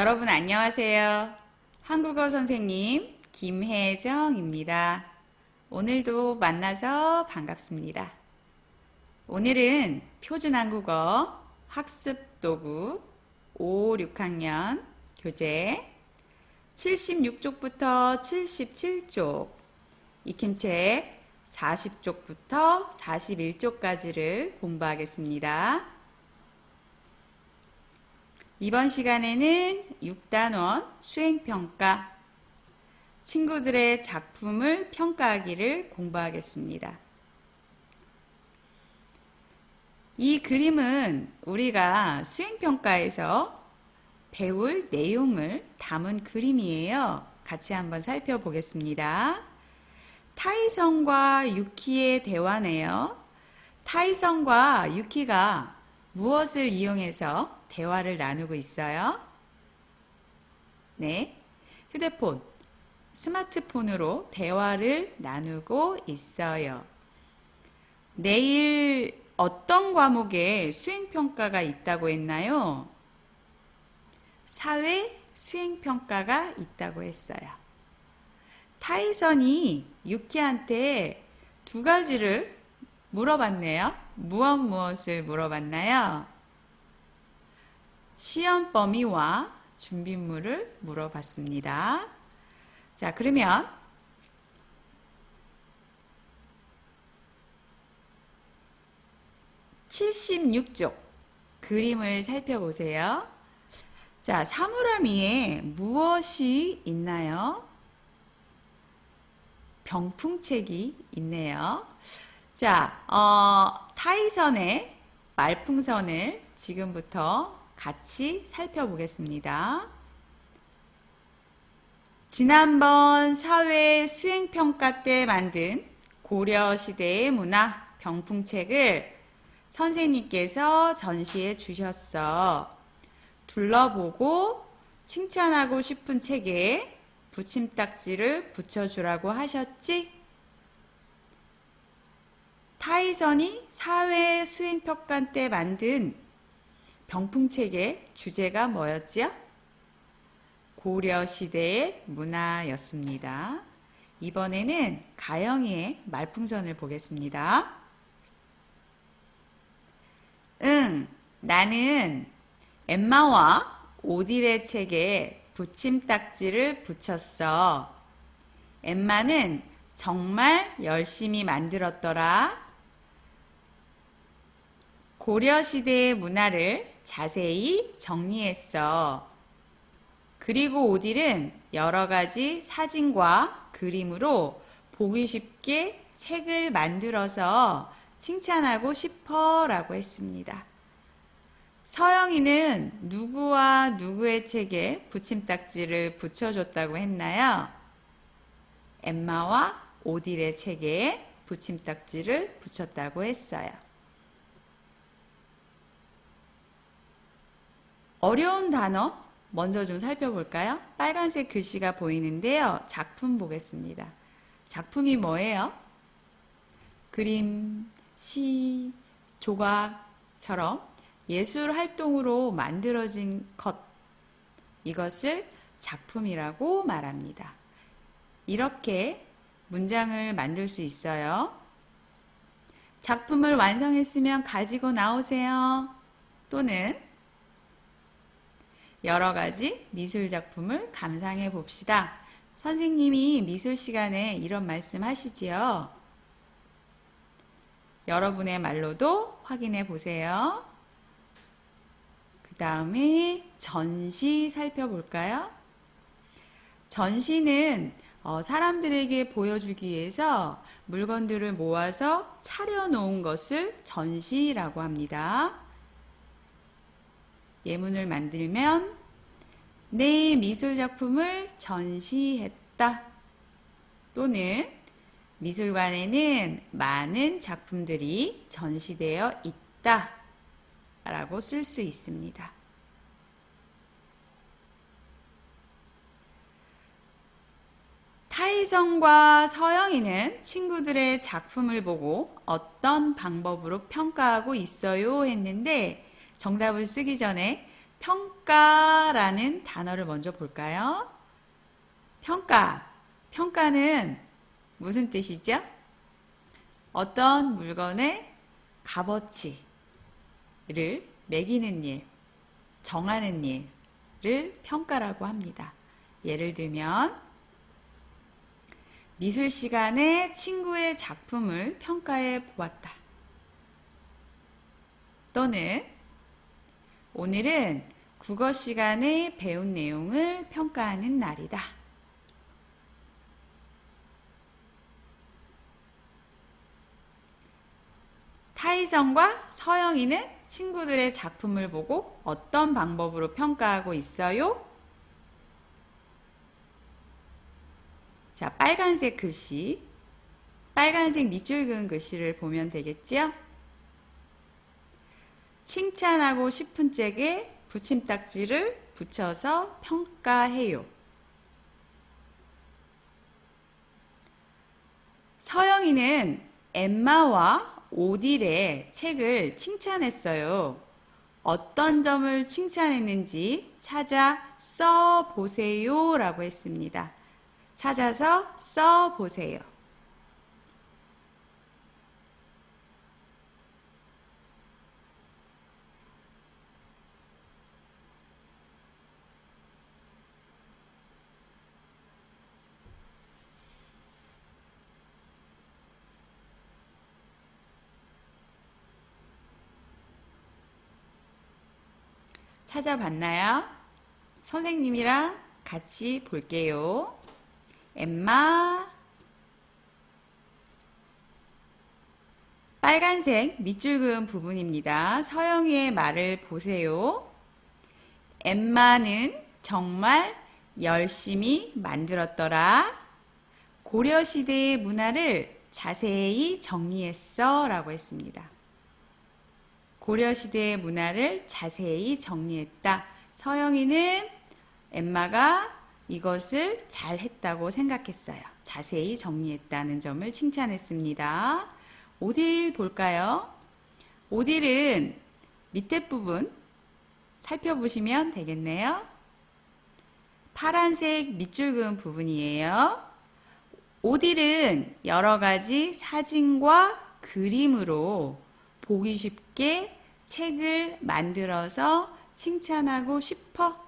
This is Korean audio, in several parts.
여러분 안녕하세요. 한국어 선생님 김혜정입니다. 오늘도 만나서 반갑습니다. 오늘은 표준한국어 학습도구 5, 6학년 교재 76쪽부터 77쪽 익힘책 40쪽부터 41쪽까지를 공부하겠습니다. 이번 시간에는 6단원 수행평가, 친구들의 작품을 평가하기를 공부하겠습니다. 이 그림은 우리가 수행평가에서 배울 내용을 담은 그림이에요. 같이 한번 살펴보겠습니다. 타이성과 유키의 대화네요. 타이성과 유키가 무엇을 이용해서 대화를 나누고 있어요? 네, 휴대폰, 스마트폰으로 대화를 나누고 있어요. 내일 어떤 과목에 수행평가가 있다고 했나요? 사회 수행평가가 있다고 했어요. 타이선이 유키한테 두 가지를 물어봤네요. 무엇을 물어봤나요? 시험 범위와 준비물을 물어봤습니다. 자, 그러면 76쪽 그림을 살펴보세요. 자, 사물함 위에 무엇이 있나요? 병풍책이 있네요. 자, 타이선의 말풍선을 지금부터 같이 살펴보겠습니다. 지난번 사회 수행평가 때 만든 고려시대의 문화 병풍책을 선생님께서 전시해 주셨어. 둘러보고 칭찬하고 싶은 책에 붙임딱지를 붙여주라고 하셨지? 타이선이 사회 수행평가 때 만든 병풍책의 주제가 뭐였지요? 고려시대의 문화였습니다. 이번에는 가영이의 말풍선을 보겠습니다. 응, 나는 엠마와 오딜의 책에 붙임딱지를 붙였어. 엠마는 정말 열심히 만들었더라. 고려시대의 문화를 자세히 정리했어. 그리고 오딜은 여러 가지 사진과 그림으로 보기 쉽게 책을 만들어서 칭찬하고 싶어 라고 했습니다. 서영이는 누구와 누구의 책에 붙임딱지를 붙여줬다고 했나요? 엠마와 오딜의 책에 붙임딱지를 붙였다고 했어요. 어려운 단어 먼저 좀 살펴볼까요? 빨간색 글씨가 보이는데요. 작품 보겠습니다. 작품이 뭐예요? 그림, 시, 조각처럼 예술 활동으로 만들어진 것, 이것을 작품이라고 말합니다. 이렇게 문장을 만들 수 있어요. 작품을 완성했으면 가지고 나오세요. 또는 여러 가지 미술 작품을 감상해 봅시다. 선생님이 미술 시간에 이런 말씀 하시지요. 여러분의 말로도 확인해 보세요. 그 다음에 전시 살펴볼까요? 전시는 사람들에게 보여주기 위해서 물건들을 모아서 차려놓은 것을 전시라고 합니다. 예문을 만들면 내 미술작품을 전시했다. 또는 미술관에는 많은 작품들이 전시되어 있다. 라고 쓸 수 있습니다. 타이성과 서영이는 친구들의 작품을 보고 어떤 방법으로 평가하고 있어요 했는데 정답을 쓰기 전에 평가라는 단어를 먼저 볼까요? 평가. 평가는 무슨 뜻이죠? 어떤 물건의 값어치를 매기는 일, 정하는 일을 평가라고 합니다. 예를 들면 미술 시간에 친구의 작품을 평가해 보았다. 또는 오늘은 국어 시간에 배운 내용을 평가하는 날이다. 타이성과 서영이는 친구들의 작품을 보고 어떤 방법으로 평가하고 있어요? 자, 빨간색 글씨, 빨간색 밑줄 그은 글씨를 보면 되겠지요? 칭찬하고 싶은 짝에 붙임딱지를 붙여서 평가해요. 서영이는 엠마와 오딜의 책을 칭찬했어요. 어떤 점을 칭찬했는지 찾아 써보세요 라고 했습니다. 찾아서 써보세요. 찾아봤나요? 선생님이랑 같이 볼게요. 엠마, 빨간색 밑줄 그은 부분입니다. 서영이의 말을 보세요. 엠마는 정말 열심히 만들었더라. 고려시대의 문화를 자세히 정리했어 라고 했습니다. 고려시대의 문화를 자세히 정리했다. 서영이는 엠마가 이것을 잘했다고 생각했어요. 자세히 정리했다는 점을 칭찬했습니다. 오딜 볼까요? 오딜은 밑에 부분 살펴보시면 되겠네요. 파란색 밑줄 그은 부분이에요. 오딜은 여러 가지 사진과 그림으로 보기 쉽게 책을 만들어서 칭찬하고 싶어.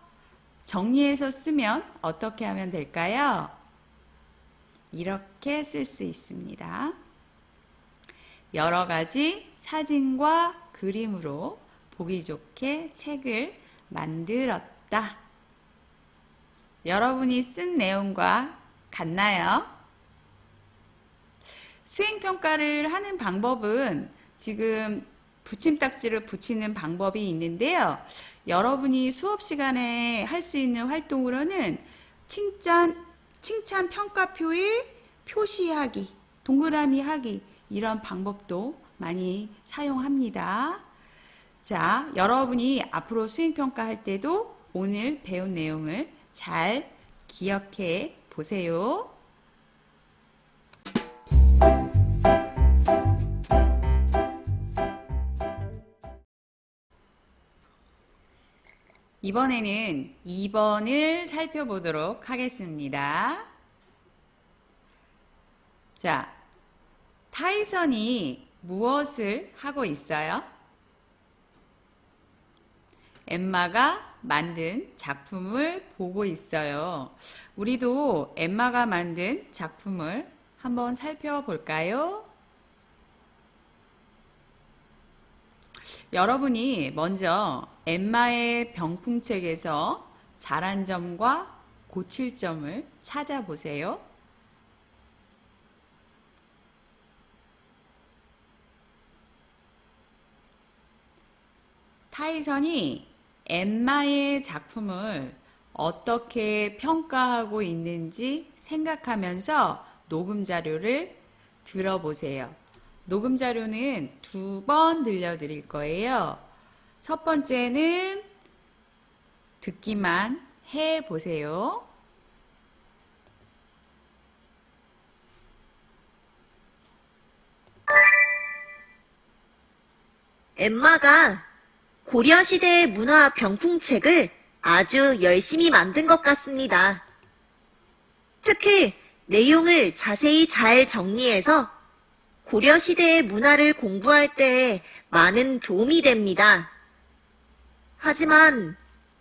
정리해서 쓰면 어떻게 하면 될까요? 이렇게 쓸 수 있습니다. 여러 가지 사진과 그림으로 보기 좋게 책을 만들었다. 여러분이 쓴 내용과 같나요? 수행평가를 하는 방법은 지금 붙임딱지를 붙이는 방법이 있는데요. 여러분이 수업 시간에 할 수 있는 활동으로는 칭찬 평가표에 표시하기, 동그라미 하기 이런 방법도 많이 사용합니다. 자, 여러분이 앞으로 수행평가 할 때도 오늘 배운 내용을 잘 기억해 보세요. 이번에는 2번을 살펴보도록 하겠습니다. 자, 타이선이 무엇을 하고 있어요? 엠마가 만든 작품을 보고 있어요. 우리도 엠마가 만든 작품을 한번 살펴볼까요? 여러분이 먼저 엠마의 병풍책에서 잘한 점과 고칠 점을 찾아보세요. 타이선이 엠마의 작품을 어떻게 평가하고 있는지 생각하면서 녹음 자료를 들어보세요. 녹음 자료는 2번 들려드릴 거예요. 첫 번째는 듣기만 해보세요. 엠마가 고려시대의 문화 병풍책을 아주 열심히 만든 것 같습니다. 특히 내용을 자세히 잘 정리해서 고려시대의 문화를 공부할 때 많은 도움이 됩니다. 하지만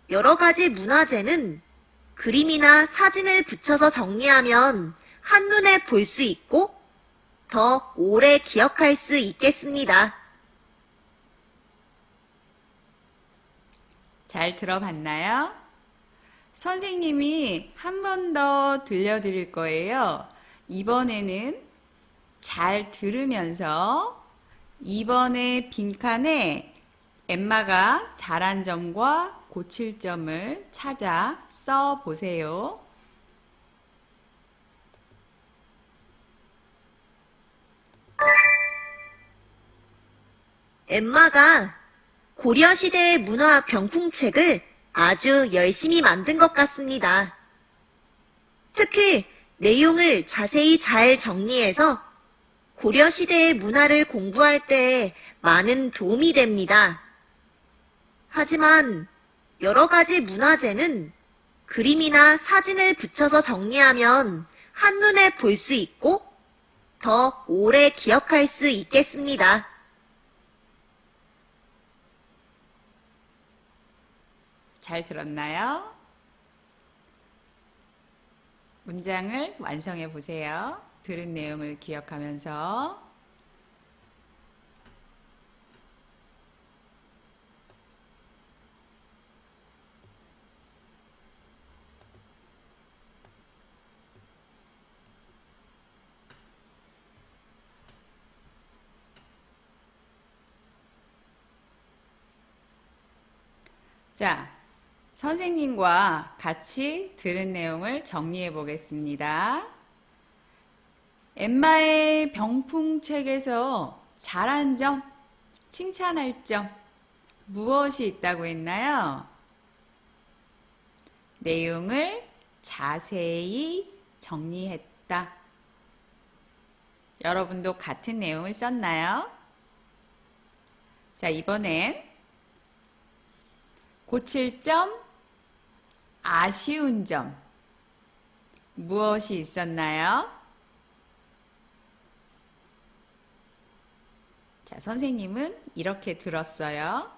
여러 가지 문화재는 그림이나 사진을 붙여서 정리하면 한눈에 볼 수 있고 더 오래 기억할 수 있겠습니다. 잘 들어봤나요? 선생님이 한 번 더 들려드릴 거예요. 이번에는 잘 들으면서 이번에 빈칸에 엠마가 잘한 점과 고칠 점을 찾아 써 보세요. 엠마가 고려시대의 문화 병풍책을 아주 열심히 만든 것 같습니다. 특히 내용을 자세히 잘 정리해서 고려시대의 문화를 공부할 때 많은 도움이 됩니다. 하지만 여러 가지 문화재는 그림이나 사진을 붙여서 정리하면 한눈에 볼 수 있고 더 오래 기억할 수 있겠습니다. 잘 들었나요? 문장을 완성해 보세요. 들은 내용을 기억하면서. 자, 선생님과 같이 들은 내용을 정리해 보겠습니다. 엠마의 병풍책에서 잘한 점, 칭찬할 점, 무엇이 있다고 했나요? 내용을 자세히 정리했다. 여러분도 같은 내용을 썼나요? 자, 이번엔 고칠 점, 아쉬운 점, 무엇이 있었나요? 자, 선생님은 이렇게 들었어요.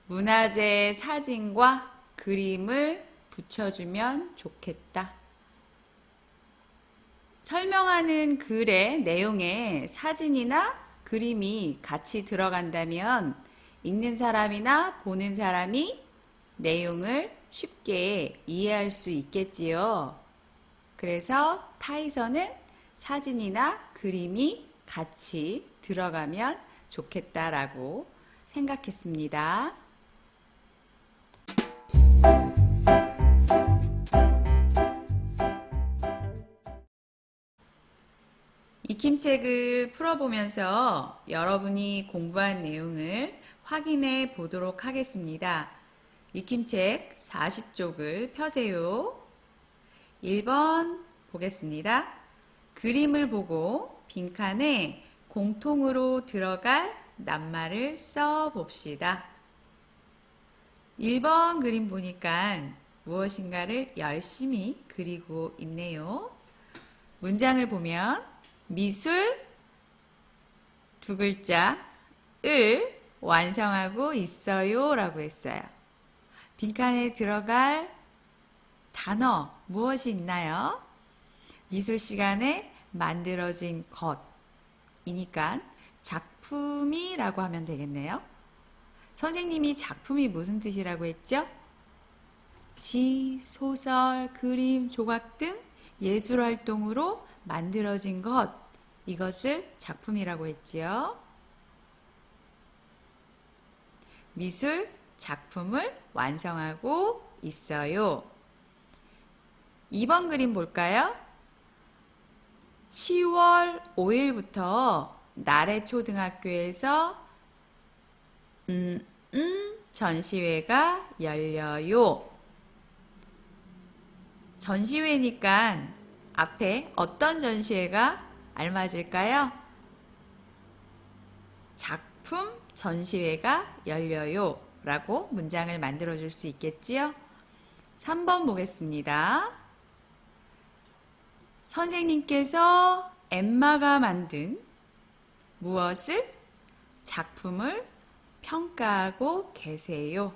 문화재 사진과 그림을 붙여주면 좋겠다. 설명하는 글의 내용에 사진이나 그림이 같이 들어간다면 읽는 사람이나 보는 사람이 내용을 쉽게 이해할 수 있겠지요. 그래서 타에서는 사진이나 그림이 같이 들어가면 좋겠다라고 생각했습니다. 익힘책을 풀어보면서 여러분이 공부한 내용을 확인해 보도록 하겠습니다. 익힘책 40쪽을 펴세요. 1번 보겠습니다. 그림을 보고 빈칸에 공통으로 들어갈 낱말을 써 봅시다. 1번 그림 보니까 무엇인가를 열심히 그리고 있네요. 문장을 보면 미술 두 글자 을 완성하고 있어요 라고 했어요. 빈칸에 들어갈 단어 무엇이 있나요? 미술 시간에 만들어진 것이니까 작품이라고 하면 되겠네요. 선생님이 작품이 무슨 뜻이라고 했죠? 시, 소설, 그림, 조각 등 예술활동으로 만들어진 것, 이것을 작품이라고 했지요. 미술 작품을 완성하고 있어요. 2번 그림 볼까요? 10월 5일부터 나래초등학교에서 전시회가 열려요. 전시회니까 앞에 어떤 전시회가 알맞을까요? 작품 전시회가 열려요 라고 문장을 만들어 줄 수 있겠지요? 3번 보겠습니다. 선생님께서 엠마가 만든 무엇을? 작품을 평가하고 계세요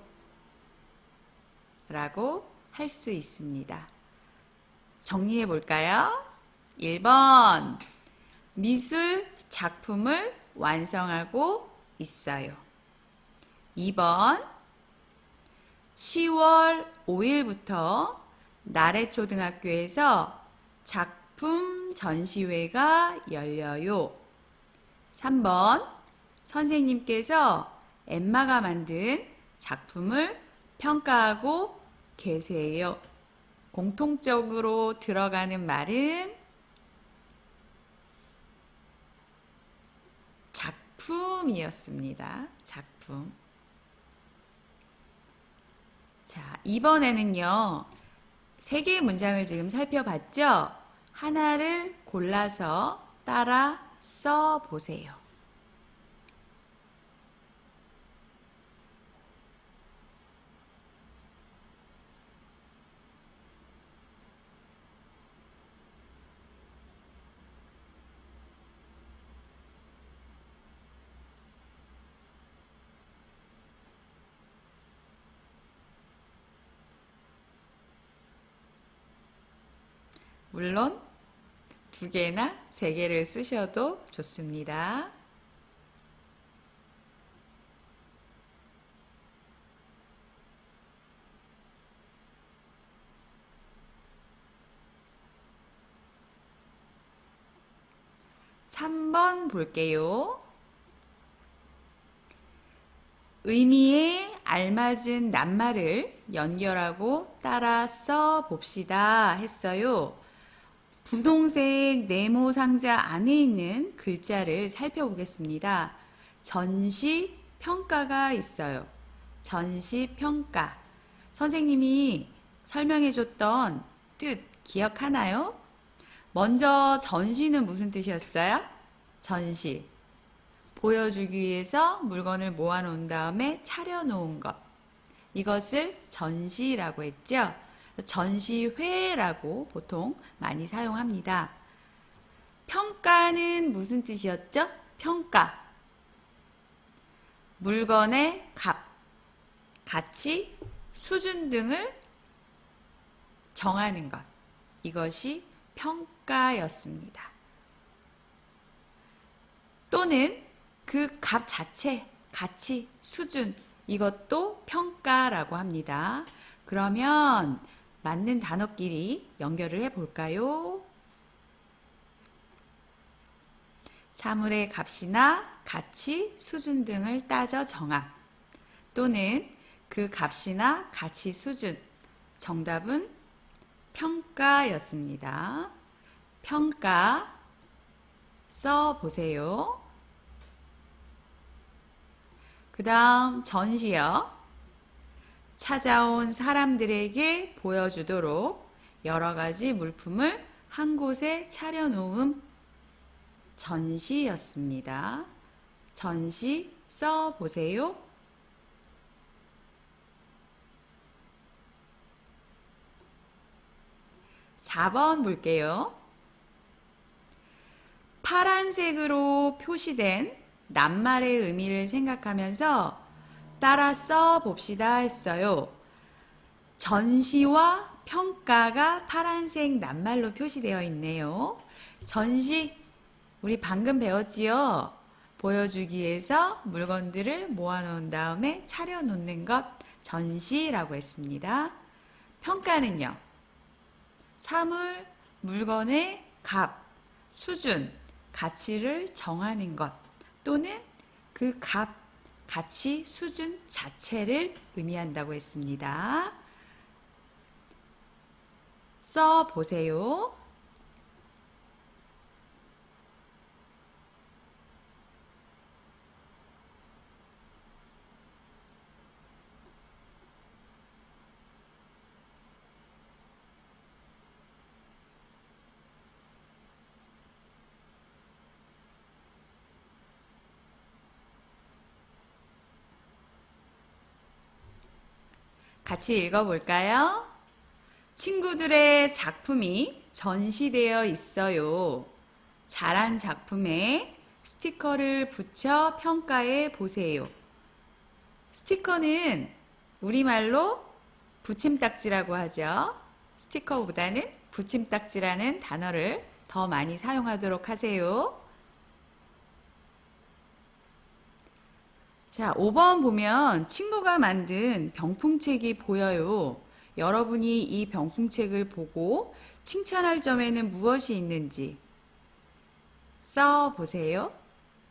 라고 할 수 있습니다. 정리해 볼까요? 1번 미술 작품을 완성하고 있어요. 2번 10월 5일부터 나래초등학교에서 작품 전시회가 열려요. 3번 선생님께서 엠마가 만든 작품을 평가하고 계세요. 공통적으로 들어가는 말은 작품이었습니다. 작품. 자, 이번에는요. 3개의 문장을 지금 살펴봤죠? 하나를 골라서 따라 써 보세요. 물론 2개나 3개를 쓰셔도 좋습니다. (3번) 볼게요. 의미에 알맞은 낱말을 연결하고 따라 써 봅시다 했어요. 분홍색 네모 상자 안에 있는 글자를 살펴보겠습니다. 전시 평가가 있어요. 전시 평가. 선생님이 설명해 줬던 뜻 기억하나요? 먼저 전시는 무슨 뜻이었어요? 전시. 보여주기 위해서 물건을 모아놓은 다음에 차려놓은 것. 이것을 전시라고 했죠. 전시회라고 보통 많이 사용합니다. 평가는 무슨 뜻이었죠? 평가. 물건의 값, 가치, 수준 등을 정하는 것. 이것이 평가였습니다. 또는 그 값 자체, 가치, 수준, 이것도 평가라고 합니다. 그러면 맞는 단어끼리 연결을 해 볼까요? 사물의 값이나 가치, 수준 등을 따져 정함. 또는 그 값이나 가치, 수준. 정답은 평가였습니다. 평가 써 보세요. 그 다음 전시요. 찾아온 사람들에게 보여주도록 여러 가지 물품을 한 곳에 차려놓음. 전시였습니다. 전시 써 보세요. (4번) 볼게요. 파란색으로 표시된 낱말의 의미를 생각하면서 따라 써 봅시다 했어요. 전시와 평가가 파란색 낱말로 표시되어 있네요. 전시, 우리 방금 배웠지요? 보여주기 위해서 물건들을 모아놓은 다음에 차려놓는 것, 전시라고 했습니다. 평가는요, 사물, 물건의 값, 수준, 가치를 정하는 것, 또는 그 값, 가치, 수준 자체를 의미한다고 했습니다. 써 보세요. 같이 읽어볼까요? 친구들의 작품이 전시되어 있어요. 잘한 작품에 스티커를 붙여 평가해 보세요. 스티커는 우리말로 붙임딱지라고 하죠. 스티커보다는 붙임딱지라는 단어를 더 많이 사용하도록 하세요. 자, 5번 보면 친구가 만든 병풍책이 보여요. 여러분이 이 병풍책을 보고 칭찬할 점에는 무엇이 있는지 써 보세요.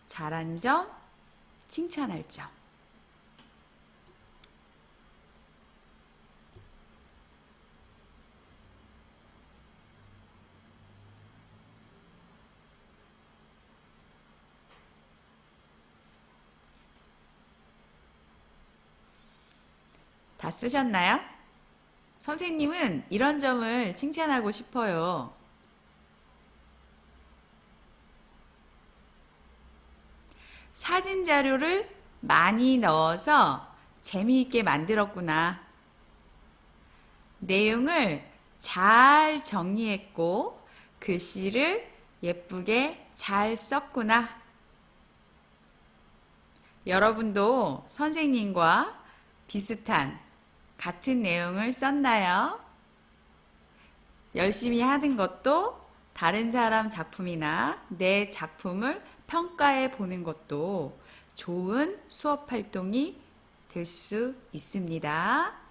잘한 점, 칭찬할 점. 다 쓰셨나요? 선생님은 이런 점을 칭찬하고 싶어요. 사진 자료를 많이 넣어서 재미있게 만들었구나. 내용을 잘 정리했고 글씨를 예쁘게 잘 썼구나. 여러분도 선생님과 비슷한 같은 내용을 썼나요? 열심히 하는 것도 다른 사람 작품이나 내 작품을 평가해 보는 것도 좋은 수업 활동이 될 수 있습니다.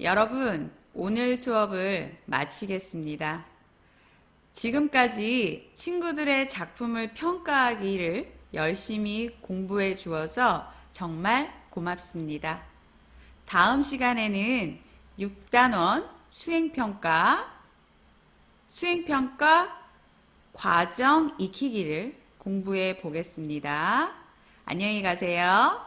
여러분, 오늘 수업을 마치겠습니다. 지금까지 친구들의 작품을 평가하기를 열심히 공부해 주어서 정말 고맙습니다. 다음 시간에는 6단원 수행평가 과정 익히기를 공부해 보겠습니다. 안녕히 가세요.